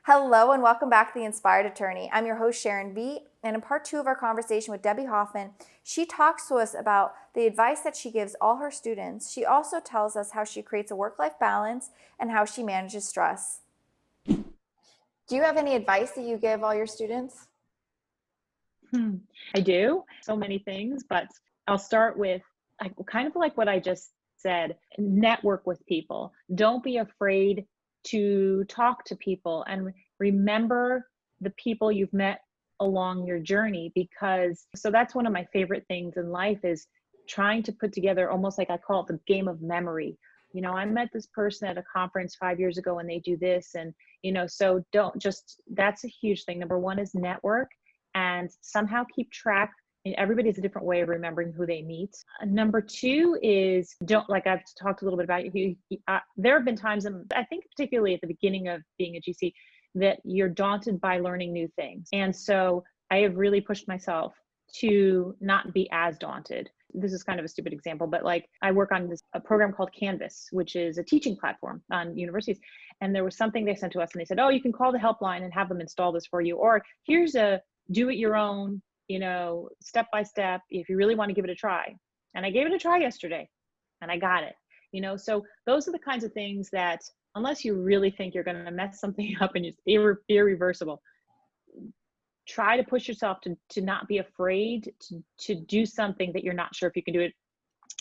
Hello and welcome back to The Inspired Attorney. I'm your host, Sharon B. And in part two of our conversation with Debbie Hoffman, she talks to us about the advice that she gives all her students. She also tells us how she creates a work-life balance and how she manages stress. Do you have any advice that you give all your students? I do so many things, but I'll start with kind of like what I just said. Network with people. Don't be afraid to talk to people and remember the people you've met along your journey, because that's one of my favorite things in life is trying to put together almost like I call it the game of memory. I met this person at a conference 5 years ago and they do this, and so don't just, that's a huge thing. Number one is network and somehow keep track. And everybody has a different way of remembering who they meet. Number two is don't, like I've talked a little bit about, there have been times, I think particularly at the beginning of being a GC, that you're daunted by learning new things. And so I have really pushed myself to not be as daunted. This is kind of a stupid example, but like I work on a program called Canvas, which is a teaching platform on universities. And there was something they sent to us and they said, oh, you can call the helpline and have them install this for you. Or here's a do it your own, step by step, if you really want to give it a try. And I gave it a try yesterday and I got it, so those are the kinds of things that unless you really think you're going to mess something up and it's irreversible, try to push yourself to not be afraid to do something that you're not sure if you can do it.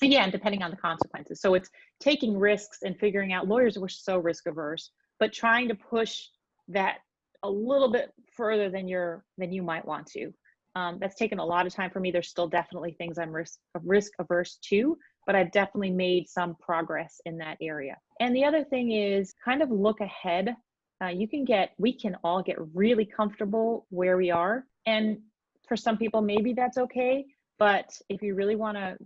Again, depending on the consequences. So it's taking risks and figuring out, lawyers were so risk averse, but trying to push that a little bit further than you might want to. That's taken a lot of time for me. There's still definitely things I'm risk averse to, but I've definitely made some progress in that area. And the other thing is kind of look ahead. We can all get really comfortable where we are. And for some people, maybe that's okay. But if you really want to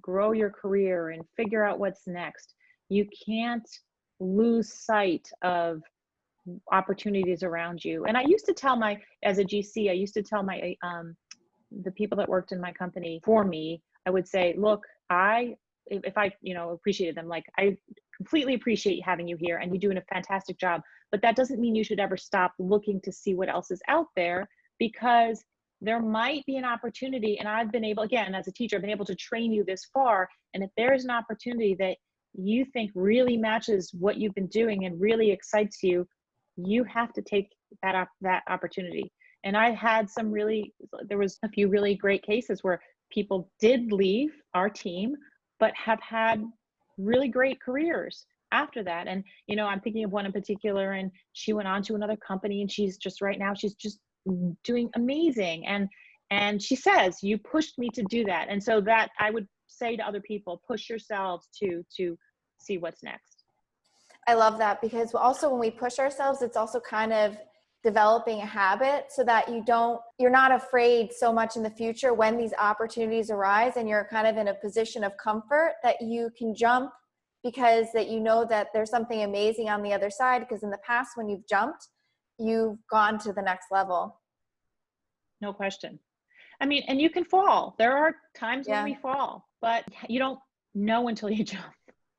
grow your career and figure out what's next, you can't lose sight of opportunities around you. And I used to tell as a GC, I used to tell the people that worked in my company for me, I would say, look, if I, appreciated them, like I completely appreciate having you here and you're doing a fantastic job, but that doesn't mean you should ever stop looking to see what else is out there, because there might be an opportunity. And I've been able, again, as a teacher, I've been able to train you this far. And if there's an opportunity that you think really matches what you've been doing and really excites you, you have to take that opportunity. And I had there was a few really great cases where people did leave our team, but have had really great careers after that. And, I'm thinking of one in particular, and she went on to another company and she's just doing amazing. And she says, you pushed me to do that. And so that I would say to other people, push yourselves to see what's next. I love that, because also when we push ourselves, it's also kind of developing a habit so that you're not afraid so much in the future when these opportunities arise and you're kind of in a position of comfort that you can jump, because that that there's something amazing on the other side, because in the past when you've jumped, you've gone to the next level. No question. I mean, and you can fall. There are times when we fall, but you don't know until you jump.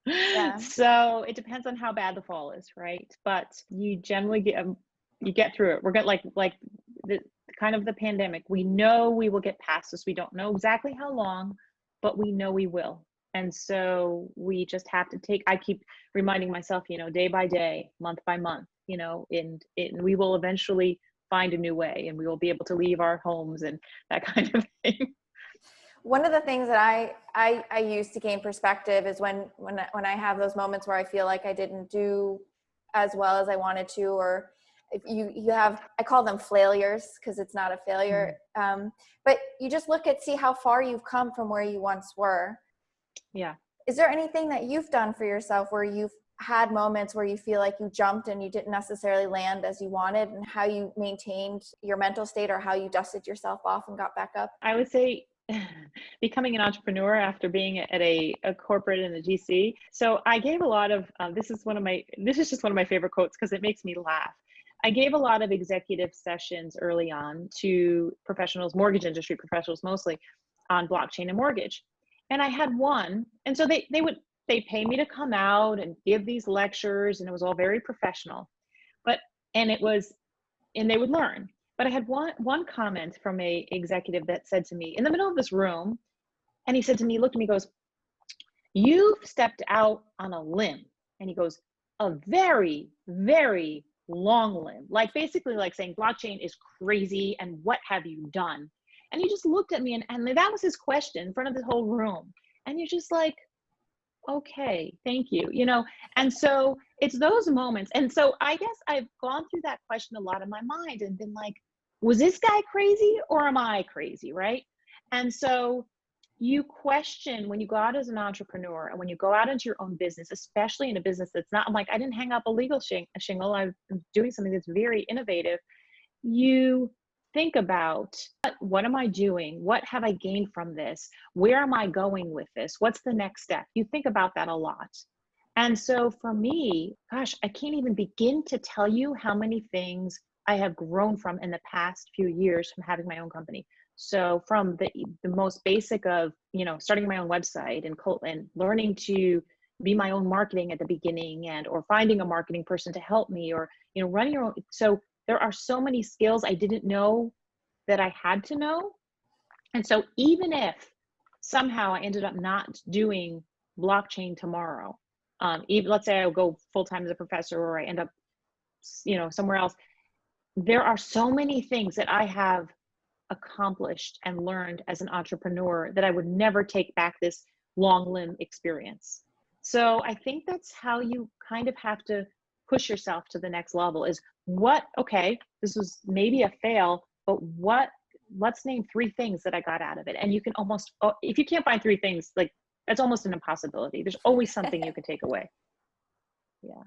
Yeah. So it depends on how bad the fall is, right? But you generally get through it. We're going like the kind of the pandemic. We know we will get past this. We don't know exactly how long, but we know we will. And so we just have to I keep reminding myself, day by day, month by month, and we will eventually find a new way and we will be able to leave our homes and that kind of thing. One of the things that I use to gain perspective is when I have those moments where I feel like I didn't do as well as I wanted to, or if you have, I call them failures because it's not a failure. Mm-hmm. But you just see how far you've come from where you once were. Yeah. Is there anything that you've done for yourself where you've had moments where you feel like you jumped and you didn't necessarily land as you wanted, and how you maintained your mental state or how you dusted yourself off and got back up? I would say becoming an entrepreneur after being at a corporate and a GC. So I gave a lot of, this is just one of my favorite quotes because it makes me laugh. I gave a lot of executive sessions early on to professionals, mortgage industry professionals mostly, on blockchain and mortgage. And I had one, and so they pay me to come out and give these lectures, and it was all very professional. And and they would learn. But I had one comment from a executive that said to me in the middle of this room, and he said to me, looked at me, goes, "You've stepped out on a limb." And he goes, "A very, very long limb." Like basically like saying blockchain is crazy and what have you done? And he just looked at me and that was his question in front of the whole room. And you're just like, okay, thank you, and so it's those moments. And so I guess I've gone through that question a lot in my mind and been like, was this guy crazy or am I crazy, right? And so you question when you go out as an entrepreneur and when you go out into your own business, especially in a business that's not, I'm like, I didn't hang up a legal shingle. I'm doing something that's very innovative. You think about what am I doing? What have I gained from this? Where am I going with this? What's the next step? You think about that a lot. And so for me, gosh, I can't even begin to tell you how many things I have grown from in the past few years from having my own company. So from the most basic of, starting my own website and learning to be my own marketing at the beginning or finding a marketing person to help me or, running your own. So there are so many skills I didn't know that I had to know. And so even if somehow I ended up not doing blockchain tomorrow, even let's say I go full-time as a professor or I end up, somewhere else, there are so many things that I have accomplished and learned as an entrepreneur that I would never take back this long limb experience. So I think that's how you kind of have to push yourself to the next level is okay, this was maybe a fail, but let's name 3 things that I got out of it. And you can almost, if you can't find 3 things, like that's almost an impossibility. There's always something you can take away. Yeah.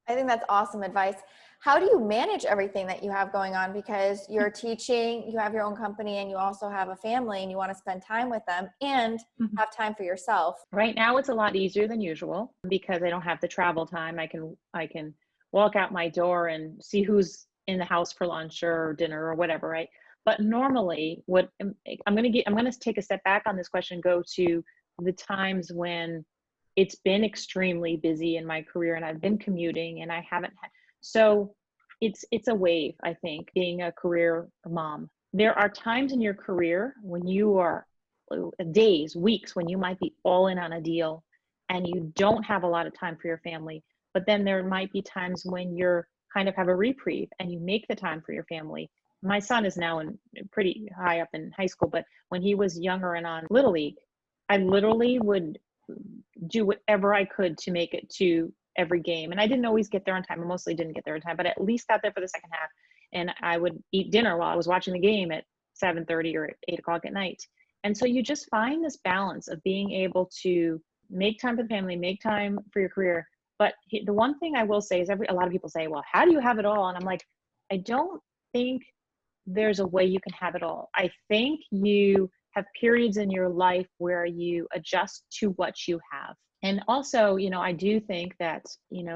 I think that's awesome advice. How do you manage everything that you have going on? Because you're teaching, you have your own company, and you also have a family and you want to spend time with them and have time for yourself. Right now it's a lot easier than usual because I don't have the travel time. I can walk out my door and see who's in the house for lunch or dinner or whatever, right? But normally I'm going to take a step back on this question, go to the times when it's been extremely busy in my career and I've been commuting and I haven't had, so it's a wave, I think, being a career mom. There are times in your career when you are days, weeks, when you might be all in on a deal and you don't have a lot of time for your family. But then there might be times when you're kind of have a reprieve and you make the time for your family. My son is now pretty high up in high school, but when he was younger and on Little League, I literally would do whatever I could to make it to every game. And I didn't always get there on time. I mostly didn't get there on time, but at least got there for the second half. And I would eat dinner while I was watching the game at 7:30 or 8 o'clock at night. And so you just find this balance of being able to make time for the family, make time for your career. But the one thing I will say is a lot of people say, well, how do you have it all? And I'm like, I don't think there's a way you can have it all. I think you have periods in your life where you adjust to what you have. And also, I do think that,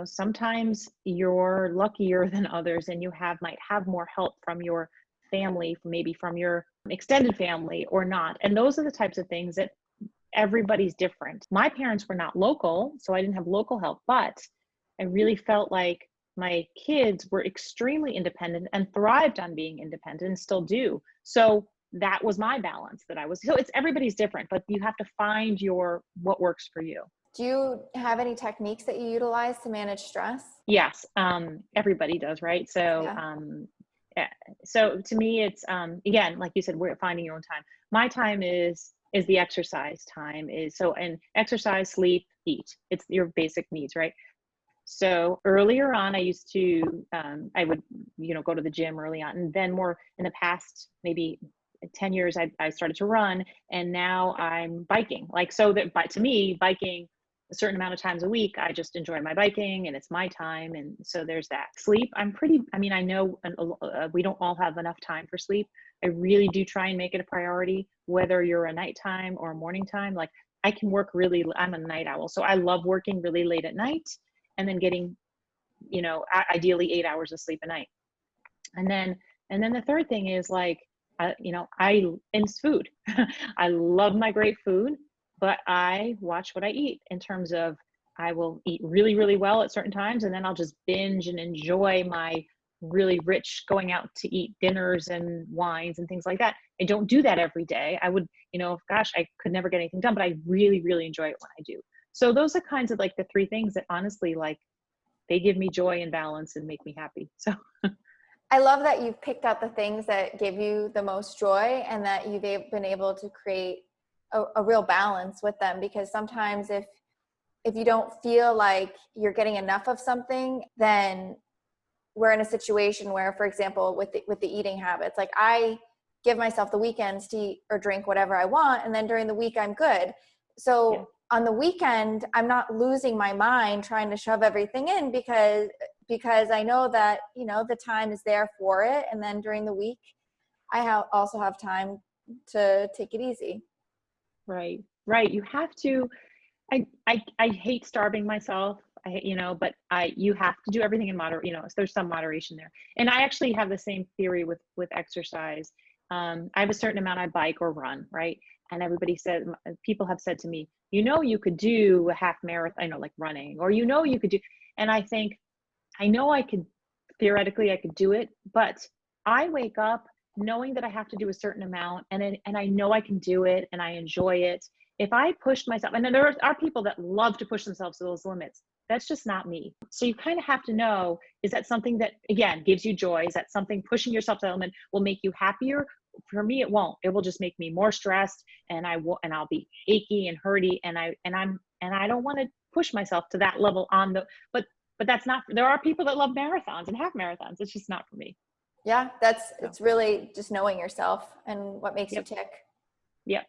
sometimes you're luckier than others and you might have more help from your family, maybe from your extended family or not. And those are the types of things that everybody's different. My parents were not local, so I didn't have local help, but I really felt like my kids were extremely independent and thrived on being independent and still do. So that was my balance so it's everybody's different, but you have to find what works for you. Do you have any techniques that you utilize to manage stress? Yes. Everybody does, right? So, yeah. So to me, it's, again, like you said, we're finding your own time. My time is the exercise time and exercise, sleep, eat. It's your basic needs, right? So earlier on, I used to, I would, go to the gym early on, and then more in the past, maybe 10 years, I started to run, and now I'm biking. But to me, biking a certain amount of times a week, I just enjoy my biking and it's my time. And so there's that. Sleep, I know we don't all have enough time for sleep. I really do try and make it a priority, whether you're a nighttime or a morning time. Like I can work I'm a night owl. So I love working really late at night and then getting, ideally 8 hours of sleep a night. And then the third thing is it's food. I love my great food, but I watch what I eat in terms of I will eat really, really well at certain times, and then I'll just binge and enjoy my really rich going out to eat dinners and wines and things like that. I don't do that every day. I would, gosh, I could never get anything done, but I really, really enjoy it when I do. So those are kinds of like the three things that honestly, like, they give me joy and balance and make me happy. So I love that you've picked out the things that give you the most joy and that you've been able to create a real balance with them, because sometimes if you don't feel like you're getting enough of something, then we're in a situation where, for example, with the eating habits, like I give myself the weekends to eat or drink whatever I want, and then during the week I'm good. So on the weekend, I'm not losing my mind trying to shove everything in, because I know that, the time is there for it. And then during the week, I also have time to take it easy. Right. You have to, I hate starving myself. But you have to do everything in so there's some moderation there. And I actually have the same theory with exercise. I have a certain amount I bike or run, right? And people have said to me, you could do a half marathon, like running, or you could do, and I think, I know theoretically I could do it, but I wake up knowing that I have to do a certain amount, and I know I can do it and I enjoy it. If I pushed myself, and then there are people that love to push themselves to those limits. That's just not me. So you kind of have to know, is that something that, again, gives you joy? Is that something pushing yourself to that limit will make you happier? For me, it won't. It will just make me more stressed, and I'll be achy and hurty, and I don't want to push myself to that level but that's not, there are people that love marathons and half marathons. It's just not for me. Yeah, it's really just knowing yourself and what makes you tick. Yep.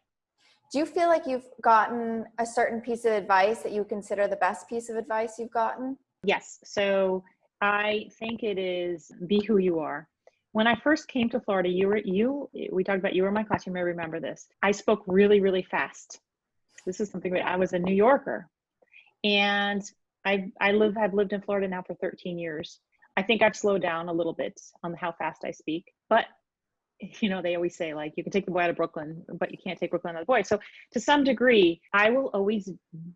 Do you feel like you've gotten a certain piece of advice that you consider the best piece of advice you've gotten? Yes. So I think it is be who you are. When I first came to Florida, we talked about, you were in my class, you may remember this. I spoke really, really fast. This is something I was a New Yorker. And I've lived in Florida now for 13 years. I think I've slowed down a little bit on how fast I speak, but they always say, like, you can take the boy out of Brooklyn, but you can't take Brooklyn out of the boy. So to some degree, I will always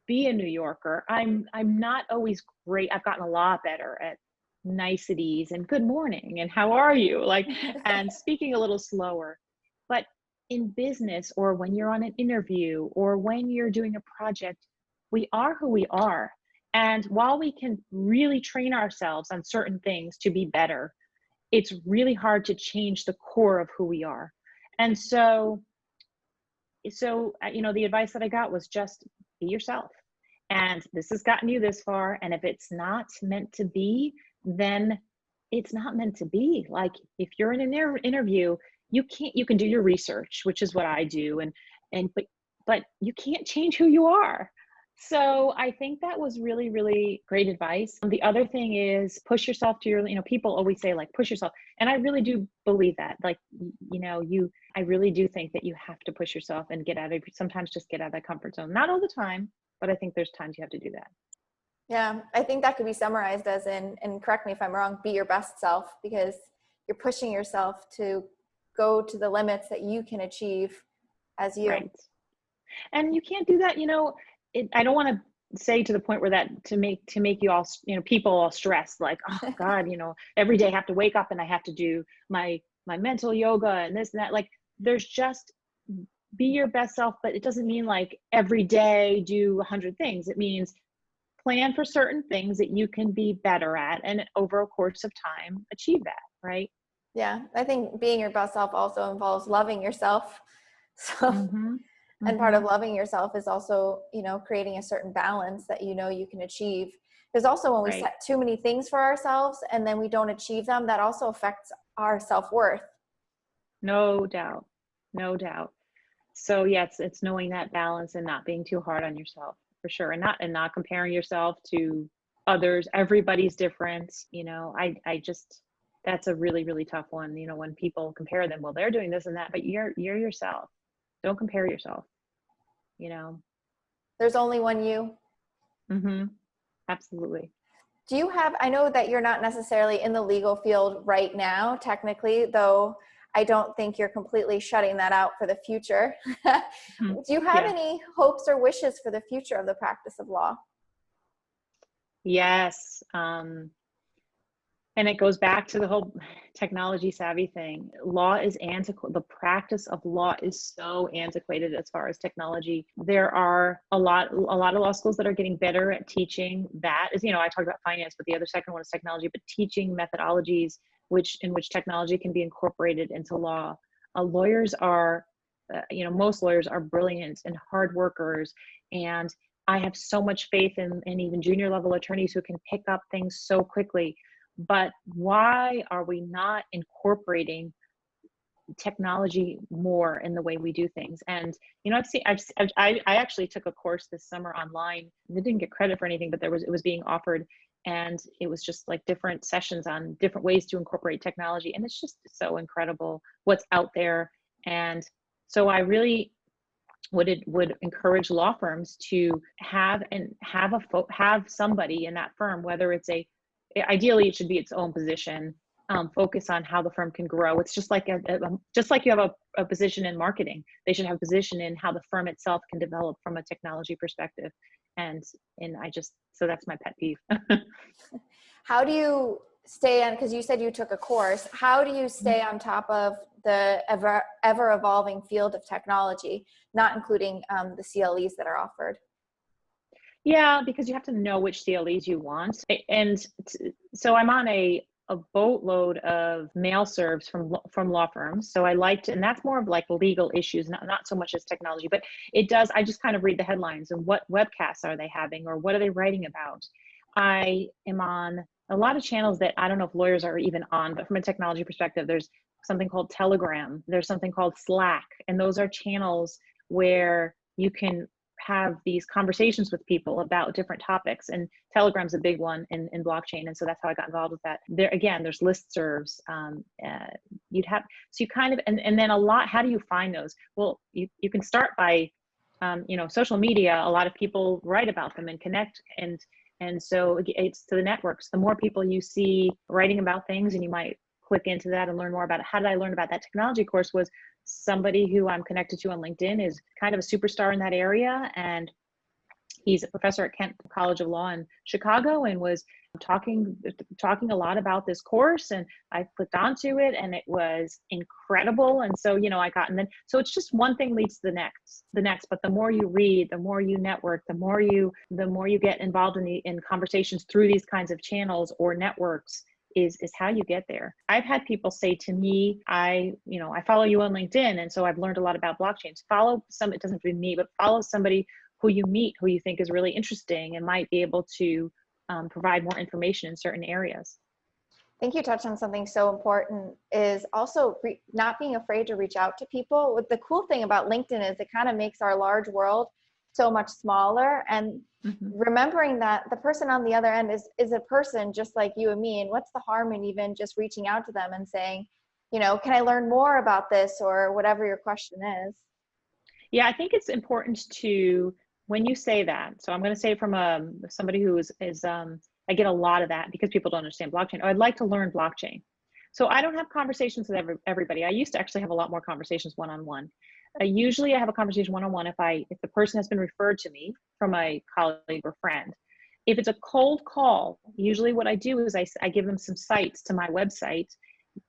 be a New Yorker. I'm not always great. I've gotten a lot better at niceties and good morning and how are you, and speaking a little slower. But in business, or when you're on an interview, or when you're doing a project, we are who we are. And while we can really train ourselves on certain things to be better, it's really hard to change the core of who we are. And so the advice that I got was just be yourself. And this has gotten you this far. And if it's not meant to be, then it's not meant to be. Like, if you're in an interview, you can do your research, which is what I do. But you can't change who you are. So I think that was really, really great advice. The other thing is push yourself to your, people always say, like, push yourself. And I really do believe that, like, I really do think that you have to push yourself and sometimes just get out of that comfort zone. Not all the time, but I think there's times you have to do that. Yeah. I think that could be summarized as and correct me if I'm wrong, be your best self, because you're pushing yourself to go to the limits that you can achieve as you. Right. And you can't do that, I don't want to say to the point where that to make you all, people all stressed, like, oh God, every day I have to wake up and I have to do my mental yoga and this and that. Like, there's just, be your best self, but it doesn't mean like every day do 100 things. It means plan for certain things that you can be better at, and over a course of time, achieve that. Right. Yeah. I think being your best self also involves loving yourself. So and part of loving yourself is also, creating a certain balance that you can achieve. Because also when we set too many things for ourselves and then we don't achieve them, that also affects our self-worth. No doubt. So yeah, it's knowing that balance and not being too hard on yourself, for sure. And not comparing yourself to others. Everybody's different. I just, that's a really, really tough one. When people compare them, well, they're doing this and that, but you're yourself. Don't compare yourself. There's only one you. Absolutely. Do you have, I know that you're not necessarily in the legal field right now, technically, though I don't think you're completely shutting that out for the future. Do you have any hopes or wishes for the future of the practice of law? Yes. And it goes back to the whole technology savvy thing. Law is antiquated. The practice of law is so antiquated as far as technology. There are a lot of law schools that are getting better at teaching that. As you know, I talked about finance, but the other second one is technology, but teaching methodologies in which technology can be incorporated into law. Lawyers are, most lawyers are brilliant and hard workers, and I have so much faith in even junior level attorneys who can pick up things so quickly. But why are we not incorporating technology more in the way we do things? And I actually took a course this summer online. I didn't get credit for anything, but it was being offered, and it was just like different sessions on different ways to incorporate technology, and it's just so incredible what's out there. And so I really would encourage law firms to have somebody in that firm, whether it's ideally it should be its own position, focus on how the firm can grow. It's just like just like you have a position in marketing, they should have a position in how the firm itself can develop from a technology perspective. And so that's my pet peeve. How do you stay on, because you said you took a course, how do you stay on top of the ever evolving field of technology, not including the CLEs that are offered? Yeah, because you have to know which CLEs you want. And so I'm on a boatload of mail serves from law firms. So I liked, and that's more of like legal issues, not so much as technology, but I just kind of read the headlines and what webcasts are they having or what are they writing about. I am on a lot of channels that I don't know if lawyers are even on, but from a technology perspective, there's something called Telegram, there's something called Slack, and those are channels where you can have these conversations with people about different topics, and Telegram's a big one in blockchain, and so that's how I got involved with that. There again, there's listservs. You'd have, so you kind of, and then a lot. How do you find those? Well, you can start by, social media. A lot of people write about them and connect, and so it's to the networks. The more people you see writing about things, and you might click into that and learn more about it. How did I learn about that technology course? Was somebody who I'm connected to on LinkedIn is kind of a superstar in that area, and he's a professor at Kent College of Law in Chicago, and was talking a lot about this course, and I clicked onto it and it was incredible. And so so it's just one thing leads to the next, but the more you read, the more you network, the more you get involved in conversations through these kinds of channels or networks, is how you get there. I've had people say to me, I follow you on LinkedIn, and so I've learned a lot about blockchains. It doesn't have to be me, but follow somebody who you meet, who you think is really interesting and might be able to provide more information in certain areas. I think you touched on something so important, is also not being afraid to reach out to people. What the cool thing about LinkedIn is it kind of makes our large world so much smaller, and remembering that the person on the other end is a person just like you and me, and what's the harm in even just reaching out to them and saying, can I learn more about this, or whatever your question is. Yeah, I think it's important to, when you say that, so I'm going to say from somebody who is I get a lot of that because people don't understand blockchain. Oh, I'd like to learn blockchain. So I don't have conversations with everybody. I used to actually have a lot more conversations one-on-one. Usually I have a conversation one-on-one if the person has been referred to me from a colleague or friend. If it's a cold call, usually what I do is I give them some sites to my website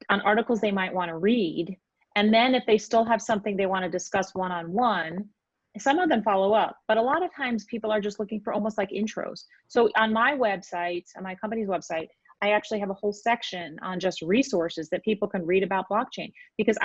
on articles they might want to read. And then if they still have something they want to discuss one-on-one, some of them follow up, but a lot of times people are just looking for almost like intros. So on my website, on my company's website, I actually have a whole section on just resources that people can read about blockchain, because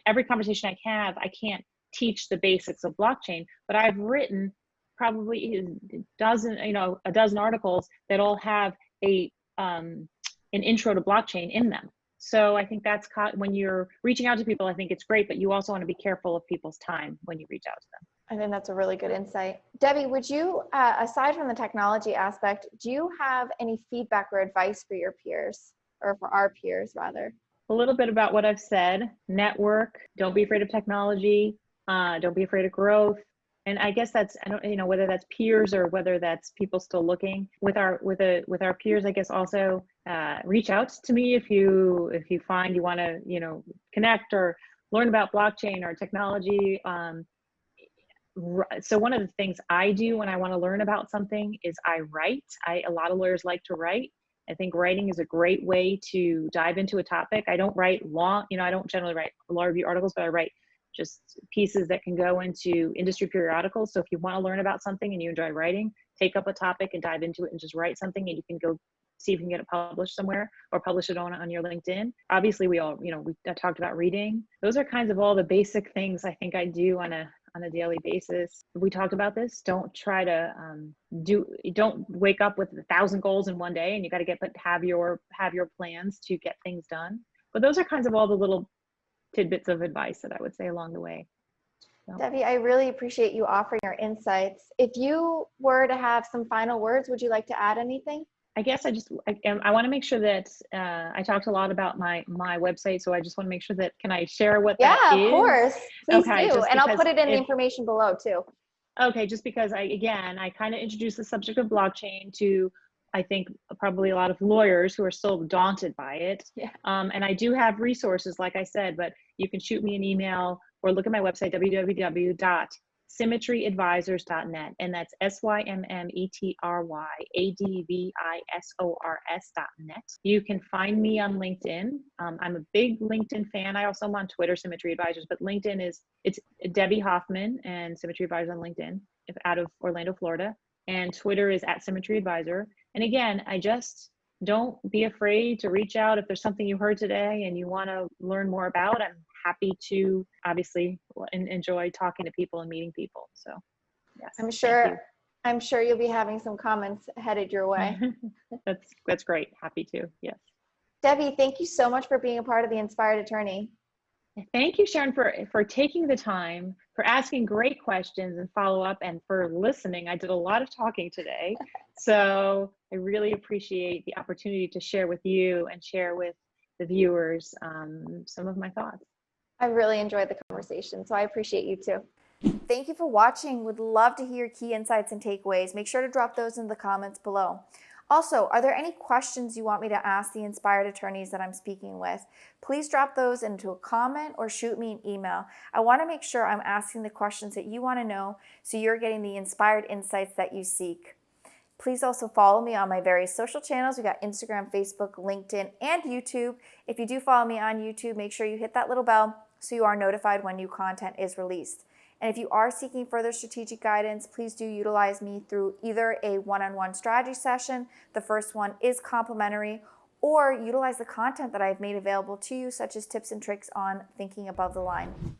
every conversation I have, I can't teach the basics of blockchain, but I've written probably a dozen articles that all have an intro to blockchain in them. So I think that's when you're reaching out to people, I think it's great, but you also want to be careful of people's time when you reach out to them. I think that's a really good insight. Debbie, would you, aside from the technology aspect, do you have any feedback or advice for your peers, or for our peers rather? A little bit about what I've said. Network, don't be afraid of technology, don't be afraid of growth. And I guess that's, I don't, whether that's peers or whether that's people still looking. With our peers, I guess also reach out to me if you find you want to, connect or learn about blockchain or technology. So one of the things I do when I want to learn about something is I write. A lot of lawyers like to write. I think writing is a great way to dive into a topic. I don't write long, I don't generally write law review articles, but I write just pieces that can go into industry periodicals. So if you want to learn about something and you enjoy writing, take up a topic and dive into it and just write something, and you can go see if you can get it published somewhere or publish it on your LinkedIn. Obviously we all, I talked about reading. Those are kinds of all the basic things I think I do on a daily basis. We talked about this. Don't try to don't wake up with 1,000 goals in one day, and you got to have your plans to get things done. But those are kinds of all the little tidbits of advice that I would say along the way. So. Debbie, I really appreciate you offering your insights. If you were to have some final words, would you like to add anything? I guess I want to make sure that I talked a lot about my website, so I just want to make sure that, can I share what that is? Yeah, of course. Please do. And I'll put it in the information below too. Okay, just because I kind of introduced the subject of blockchain to, I think, probably a lot of lawyers who are still daunted by it. Yeah. And I do have resources, like I said, but you can shoot me an email or look at my website, www.symmetryadvisors.net. And that's SYMMETRYADVISORS.net. You can find me on LinkedIn. I'm a big LinkedIn fan. I also am on Twitter, Symmetry Advisors, but LinkedIn it's Debbie Hoffman and Symmetry Advisors on LinkedIn, out of Orlando, Florida. And Twitter is @Symmetry Advisor. And again, don't be afraid to reach out if there's something you heard today and you want to learn more about. I'm happy to obviously enjoy talking to people and meeting people. So yes, I'm sure you'll be having some comments headed your way. That's great. Happy to. Yes. Debbie, thank you so much for being a part of the Inspired Attorney. Thank you, Sharon, for taking the time, for asking great questions and follow up, and for listening. I did a lot of talking today, so I really appreciate the opportunity to share with you and share with the viewers some of my thoughts. I really enjoyed the conversation, so I appreciate you too. Thank you for watching. Would love to hear key insights and takeaways. Make sure to drop those in the comments below. Also, are there any questions you want me to ask the inspired attorneys that I'm speaking with? Please drop those into a comment or shoot me an email. I want to make sure I'm asking the questions that you want to know, so you're getting the inspired insights that you seek. Please also follow me on my various social channels. We got Instagram, Facebook, LinkedIn, and YouTube. If you do follow me on YouTube, make sure you hit that little bell so you are notified when new content is released. And if you are seeking further strategic guidance, please do utilize me through either a one-on-one strategy session. The first one is complimentary, or utilize the content that I've made available to you, such as tips and tricks on thinking above the line.